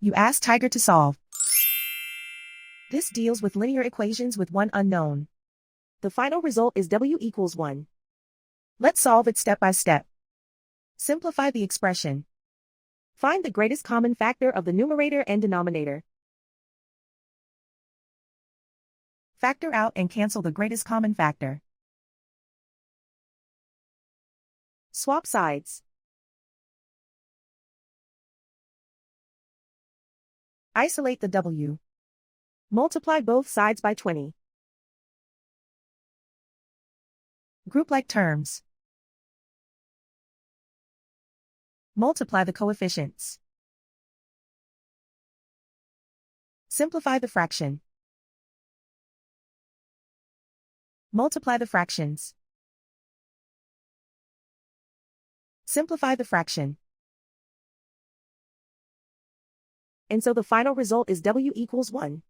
You ask Tiger to solve. This deals with linear equations with one unknown. The final result is W equals 1. Let's solve it step by step. Simplify the expression. Find the greatest common factor of the numerator and denominator. Factor out and cancel the greatest common factor. Swap sides. Isolate the W. Multiply both sides by 20. Group like terms. Multiply the coefficients. Simplify the fraction. Multiply the fractions. Simplify the fraction. And so the final result is W equals 1.